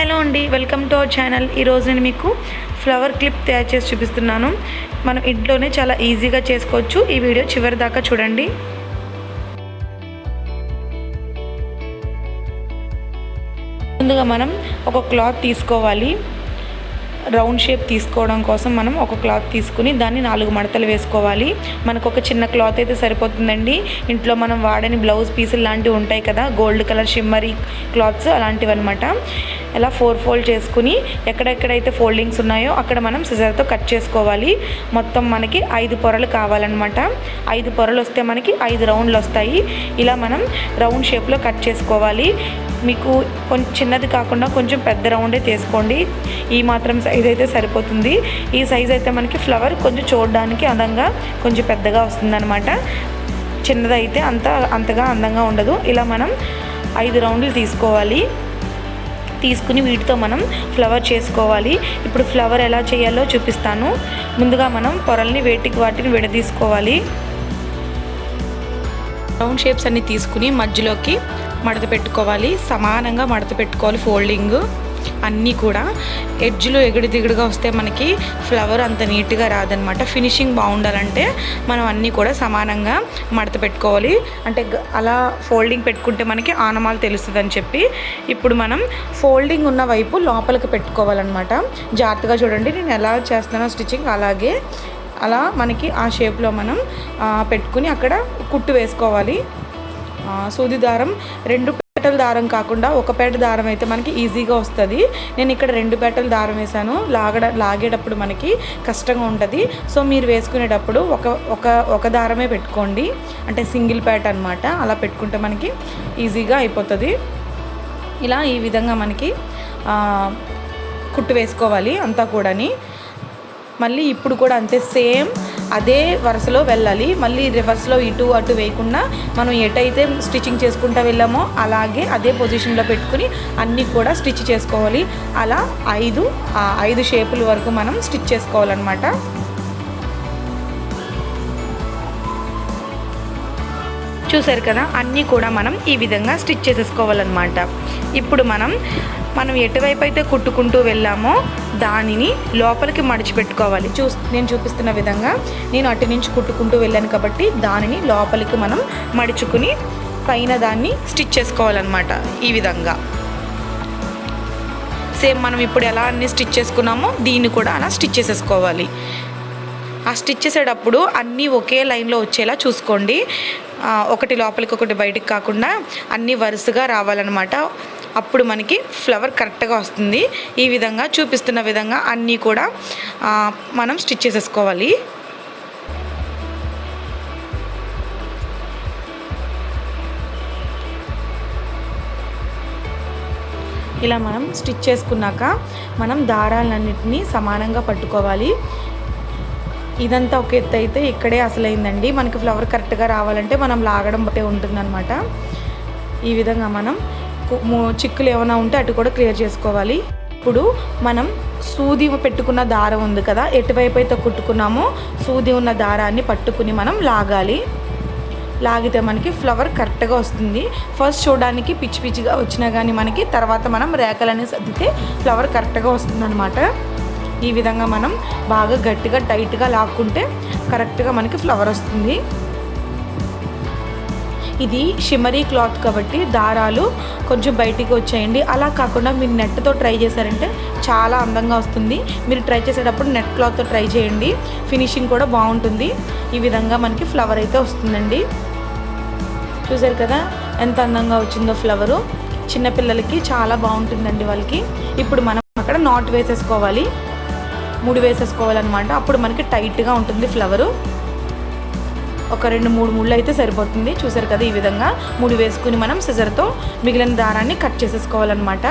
Hello అండి, welcome to our channel. ఈరోజు నేను మీకు ఫ్లవర్ క్లిప్ తయారు చేసి చూపిస్తున్నాను. మనం ఇంట్లోనే చాలా ఈజీగా చేసుకోవచ్చు. ఈ వీడియో చివరి దాకా చూడండి. ముందుగా మనం ఒక క్లాత్ తీసుకోవాలి. రౌండ్ షేప్ తీసుకోవడం కోసం మనం ఒక క్లాత్ తీసుకుని దాన్ని 4 మడతలు వేసుకోవాలి. మనకు ఒక చిన్న క్లాత్ అయితే సరిపోతుందండి. ఇంట్లో మనం వాడని బ్లౌజ్ పీసులు లాంటివి ఉంటాయి కదా, గోల్డ్ కలర్ షిమ్మరీ క్లాత్స్ అలాంటివి అనమాట. ఇలా 4 ఫోల్డ్ చేసుకుని ఎక్కడెక్కడైతే ఫోల్డింగ్స్ ఉన్నాయో అక్కడ మనం సిజర్తో కట్ చేసుకోవాలి. మొత్తం మనకి 5 పొరలు కావాలన్నమాట. 5 పొరలు వస్తే మనకి 5 రౌండ్లు వస్తాయి. ఇలా మనం రౌండ్ షేప్లో కట్ చేసుకోవాలి. మీకు కొంచెం చిన్నది కాకుండా కొంచెం పెద్ద రౌండే తీసుకోండి. ఈ మాత్రం సైజ్ అయితే సరిపోతుంది. ఈ సైజ్ అయితే మనకి ఫ్లవర్ కొంచెం చూడడానికి అందంగా కొంచెం పెద్దగా వస్తుందన్నమాట. చిన్నదైతే అంతగా అందంగా ఉండదు. ఇలా మనం 5 రౌండ్లు తీసుకోవాలి. తీసుకుని వీటితో మనం ఫ్లవర్ చేసుకోవాలి. ఇప్పుడు ఫ్లవర్ ఎలా చేయాలో చూపిస్తాను. ముందుగా మనం పొరల్ని వాటిని విడదీసుకోవాలి. రౌండ్ షేప్స్ అన్ని తీసుకుని మధ్యలోకి మడత పెట్టుకోవాలి. సమానంగా మడత పెట్టుకోవాలి. ఫోల్డింగ్ అన్నీ కూడా ఎడ్జ్లో ఎగుడు దిగుడుగా వస్తే మనకి ఫ్లవర్ అంత నీట్గా రాదనమాట. ఫినిషింగ్ బాగుండాలంటే మనం అన్నీ కూడా సమానంగా మడత పెట్టుకోవాలి. అంటే అలా ఫోల్డింగ్ పెట్టుకుంటే మనకి ఆనమాలు తెలుస్తుంది అని చెప్పి ఇప్పుడు మనం ఫోల్డింగ్ ఉన్న వైపు లోపలికి పెట్టుకోవాలన్నమాట. జాగ్రత్తగా చూడండి, నేను ఎలా చేస్తున్నానో స్టిచ్చింగ్ అలాగే అలా మనకి ఆ షేప్లో మనం పెట్టుకుని అక్కడ కుట్టు వేసుకోవాలి. సూది దారం 2 పేటల దారం కాకుండా 1 పేట దారం అయితే మనకి ఈజీగా వస్తుంది. నేను ఇక్కడ 2 పేటల దారం వేసాను. లాగేటప్పుడు మనకి కష్టంగా ఉంటుంది. సో మీరు వేసుకునేటప్పుడు ఒక దారమే పెట్టుకోండి. అంటే సింగిల్ పేట అనమాట. అలా పెట్టుకుంటే మనకి ఈజీగా అయిపోతుంది. ఇలా ఈ విధంగా మనకి కుట్టు వేసుకోవాలి అంతా కూడాని. మళ్ళీ ఇప్పుడు కూడా అంతే, సేమ్ అదే వరుసలో వెళ్ళాలి. మళ్ళీ రివర్స్లో ఇటు అటు వేయకుండా మనం ఎటైతే స్టిచ్చింగ్ చేసుకుంటూ వెళ్ళామో అలాగే అదే పొజిషన్లో పెట్టుకుని అన్నీ కూడా స్టిచ్ చేసుకోవాలి. అలా 5 షేపుల వరకు మనం స్టిచ్ చేసుకోవాలన్నమాట. చూసారు కదా, అన్నీ కూడా మనం ఈ విధంగా స్టిచ్ చేసేసుకోవాలన్నమాట. ఇప్పుడు మనం ఎటువైపు అయితే కుట్టుకుంటూ వెళ్ళామో దానిని లోపలికి మడిచిపెట్టుకోవాలి. నేను చూపిస్తున్న విధంగా నేను అటు నుంచి కుట్టుకుంటూ వెళ్ళాను కాబట్టి దానిని లోపలికి మనం మడుచుకుని పైన దాన్ని స్టిచ్ చేసుకోవాలన్నమాట. ఈ విధంగా సేమ్ మనం ఇప్పుడు ఎలా అన్ని స్టిచ్ చేసుకున్నామో దీన్ని కూడా అలా స్టిచ్ చేసేసుకోవాలి. ఆ స్టిచ్ చేసేటప్పుడు అన్నీ ఒకే లైన్లో వచ్చేలా చూసుకోండి. ఒకటి లోపలికి ఒకటి బయటికి కాకుండా అన్నీ వరుసగా రావాలన్నమాట. అప్పుడు మనకి ఫ్లవర్ కరెక్ట్గా వస్తుంది. ఈ విధంగా చూపిస్తున్న విధంగా అన్నీ కూడా మనం స్టిచ్ చేసేసుకోవాలి. ఇలా మనం స్టిచ్ చేసుకున్నాక మనం దారాలన్నింటినీ సమానంగా పట్టుకోవాలి. ఇదంతా ఒక ఎత్తు అయితే ఇక్కడే అసలైందండి. మనకి ఫ్లవర్ కరెక్ట్గా రావాలంటే మనం లాగడం బట్టే ఉంటుందన్నమాట. ఈ విధంగా మనం చిక్కులు ఏమైనా ఉంటే అటు కూడా క్లియర్ చేసుకోవాలి. ఇప్పుడు మనం సూది పెట్టుకున్న దారం ఉంది కదా, ఎటువైపు అయితే కుట్టుకున్నామో సూది ఉన్న దారాన్ని పట్టుకుని మనం లాగాలి. లాగితే మనకి ఫ్లవర్ కరెక్ట్గా వస్తుంది. ఫస్ట్ చూడడానికి పిచ్చి పిచ్చిగా వచ్చినా కానీ మనకి తర్వాత మనం రేఖలన్నీ సర్దితే ఫ్లవర్ కరెక్ట్గా వస్తుందన్నమాట. ఈ విధంగా మనం బాగా గట్టిగా టైట్గా లాక్కుంటే కరెక్ట్గా మనకి ఫ్లవర్ వస్తుంది. ఇది షిమ్మరీ క్లాత్ కాబట్టి దారాలు కొంచెం బయటికి వచ్చేయండి. అలా కాకుండా మీరు నెట్తో ట్రై చేశారంటే చాలా అందంగా వస్తుంది. మీరు ట్రై చేసేటప్పుడు నెట్ క్లాత్తో ట్రై చేయండి. ఫినిషింగ్ కూడా బాగుంటుంది. ఈ విధంగా మనకి ఫ్లవర్ అయితే వస్తుందండి. చూసారు కదా ఎంత అందంగా వచ్చిందో ఫ్లవరు. చిన్నపిల్లలకి చాలా బాగుంటుందండి వాళ్ళకి. ఇప్పుడు మనం అక్కడ నాట్ వేసేసుకోవాలి. 3 వేసేసుకోవాలన్నమాట. అప్పుడు మనకి టైట్గా ఉంటుంది ఫ్లవరు. ఒక 2-3 ముళ్ళు అయితే సరిపోతుంది. చూసారు కదా, ఈ విధంగా 3 వేసుకుని మనం సిజర్తో మిగిలిన దారాన్ని కట్ చేసేసుకోవాలన్నమాట.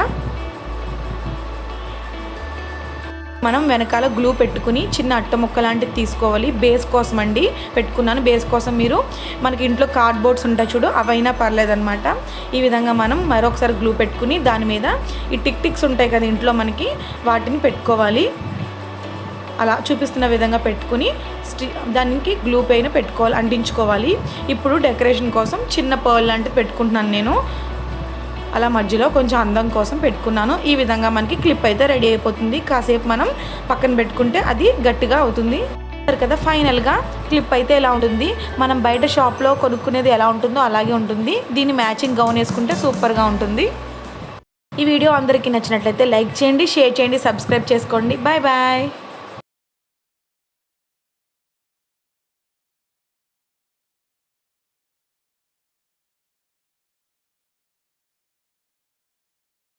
మనం వెనకాల గ్లూ పెట్టుకుని చిన్న అట్ట ముక్క లాంటిది తీసుకోవాలి. బేస్ కోసం అండి పెట్టుకున్నాను. బేస్ కోసం మీరు మనకి ఇంట్లో కార్డ్బోర్డ్స్ ఉంటాయి చూడు, అవైనా పర్లేదన్నమాట. ఈ విధంగా మనం మరొకసారి గ్లూ పెట్టుకుని దాని మీద ఈ టిక్స్ ఉంటాయి కదా ఇంట్లో మనకి, వాటిని పెట్టుకోవాలి. అలా చూపిస్తున్న విధంగా పెట్టుకుని దానికి గ్లూ పైన అంటించుకోవాలి. ఇప్పుడు డెకరేషన్ కోసం చిన్న పర్ల్ లాంటిది పెట్టుకుంటున్నాను నేను. అలా మధ్యలో కొంచెం అందం కోసం పెట్టుకున్నాను. ఈ విధంగా మనకి క్లిప్ అయితే రెడీ అయిపోతుంది. కాసేపు మనం పక్కన పెట్టుకుంటే అది గట్టిగా అవుతుంది కదా. ఫైనల్గా క్లిప్ అయితే ఎలా ఉంటుంది, మనం బయట షాప్లో కొనుక్కునేది ఎలా ఉంటుందో అలాగే ఉంటుంది. దీన్ని మ్యాచింగ్ గౌన్ వేసుకుంటే సూపర్గా ఉంటుంది. ఈ వీడియో అందరికీ నచ్చినట్లయితే లైక్ చేయండి, షేర్ చేయండి, సబ్స్క్రైబ్ చేసుకోండి. Bye bye.